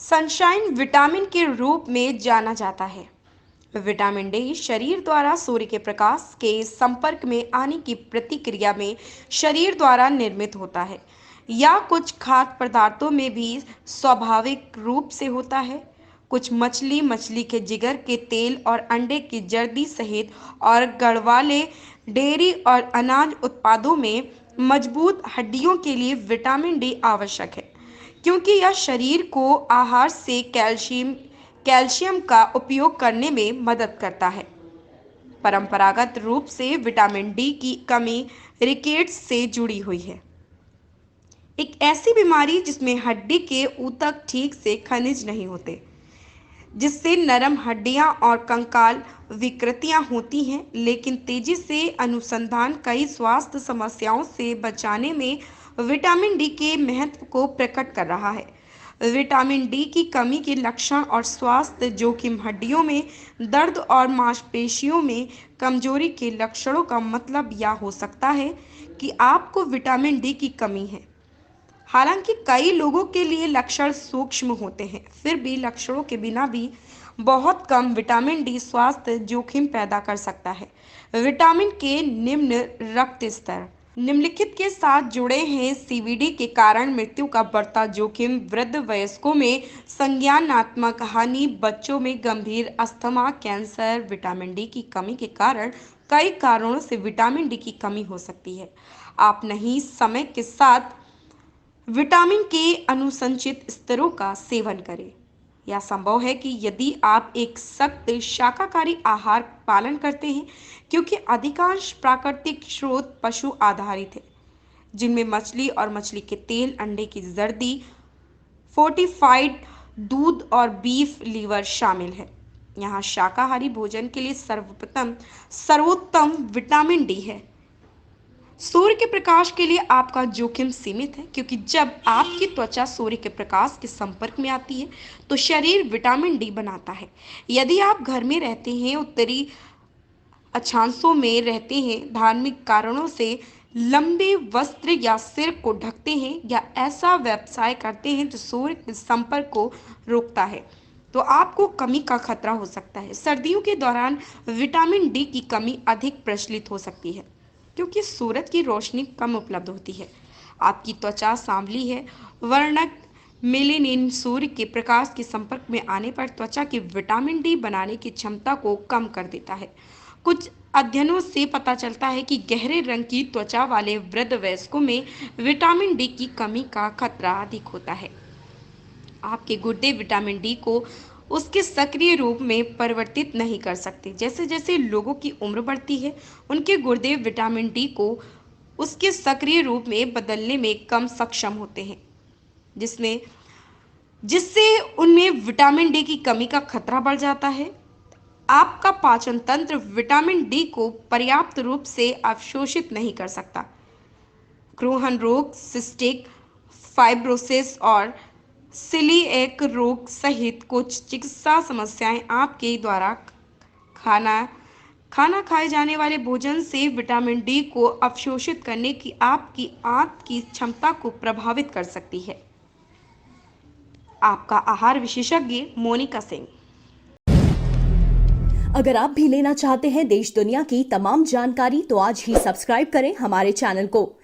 Sunshine vitamin के रूप में जाना जाता है। विटामिन डी शरीर द्वारा सूर्य के प्रकाश के संपर्क में आने की प्रतिक्रिया में शरीर द्वारा निर्मित होता है या कुछ खाद्य पदार्थों में भी स्वाभाविक रूप से होता है। कुछ मछली, मछली के जिगर के तेल और अंडे की जर्दी सहित और गढ़वाले डेयरी और अनाज उत्पादों में मजबूत हड्डियों के लिए विटामिन डी आवश्यक है, क्योंकि यह शरीर को आहार से कैल्शियम का उपयोग करने में मदद करता है। परंपरागत रूप से विटामिन डी की कमी रिकेट्स से जुड़ी हुई है, एक ऐसी बीमारी जिसमें हड्डी के ऊतक ठीक से खनिज नहीं होते, जिससे नरम हड्डियां और कंकाल विकृतियां होती हैं। लेकिन तेजी से अनुसंधान कई स्वास्थ्य समस्याओं से बचाने में विटामिन डी के महत्व को प्रकट कर रहा है। विटामिन डी की कमी के लक्षण और स्वास्थ्य जोखिम। हड्डियों में दर्द और मांसपेशियों में कमजोरी के लक्षणों का मतलब यह हो सकता है कि आपको विटामिन डी की कमी है। हालांकि कई लोगों के लिए लक्षण सूक्ष्म होते हैं, फिर भी लक्षणों के बिना भी बहुत कम विटामिन डी स्वास्थ्य जोखिम पैदा कर सकता है। विटामिन के निम्न रक्त स्तर निम्नलिखित के साथ जुड़े हैं। सीवीडी के कारण मृत्यु का बढ़ता जोखिम, वृद्ध वयस्कों में संज्ञानात्मक हानि, बच्चों में गंभीर अस्थमा, कैंसर। विटामिन डी की कमी के कारण कई कारणों से विटामिन डी की कमी हो सकती है। आप नहीं समय के साथ विटामिन के अनुसंचित स्तरों का सेवन करें। यह संभव है कि यदि आप एक सख्त शाकाहारी आहार पालन करते हैं, क्योंकि अधिकांश प्राकृतिक स्रोत पशु आधारित है, जिनमें मछली और मछली के तेल, अंडे की जर्दी, फोर्टिफाइड दूध और बीफ लीवर शामिल है। यहाँ शाकाहारी भोजन के लिए सर्वोत्तम विटामिन डी है। सूर्य के प्रकाश के लिए आपका जोखिम सीमित है, क्योंकि जब आपकी त्वचा सूर्य के प्रकाश के संपर्क में आती है तो शरीर विटामिन डी बनाता है। यदि आप घर में रहते हैं, उत्तरी अक्षांशों में रहते हैं, धार्मिक कारणों से लंबे वस्त्र या सिर को ढकते हैं, या ऐसा व्यवसाय करते हैं जो सूर्य के संपर्क को रोकता है, तो आपको कमी का खतरा हो सकता है। सर्दियों के दौरान विटामिन डी की कमी अधिक प्रचलित हो सकती है, क्योंकि सूरज की रोशनी कम उपलब्ध होती है। आपकी त्वचा सांवली है। वर्णक मेलेनिन सूर्य के प्रकाश के संपर्क में आने पर त्वचा की विटामिन डी बनाने की क्षमता को कम कर देता है। कुछ अध्ययनों से पता चलता है कि गहरे रंग की त्वचा वाले वृद्ध वयस्कों में विटामिन डी की कमी का खतरा अधिक होता है। आपके गुर्दे विटामिन डी को उसके सक्रिय रूप में परिवर्तित नहीं कर सकते। जैसे जैसे लोगों की उम्र बढ़ती है, उनके गुर्दे विटामिन डी को उसके सक्रिय रूप में बदलने में कम सक्षम होते हैं, जिससे उनमें विटामिन डी की कमी का खतरा बढ़ जाता है। आपका पाचन तंत्र विटामिन डी को पर्याप्त रूप से अवशोषित नहीं कर सकता। क्रोहन रोग, सिस्टिक फाइब्रोसिस और सीलिएक रोग सहित कुछ चिकित्सा समस्याएं आपके द्वारा खाना खाए जाने वाले भोजन से विटामिन डी को अवशोषित करने की आपकी आंत की क्षमता को प्रभावित कर सकती है। आपका आहार विशेषज्ञ मोनिका सिंह। अगर आप भी लेना चाहते हैं देश दुनिया की तमाम जानकारी, तो आज ही सब्सक्राइब करें हमारे चैनल को।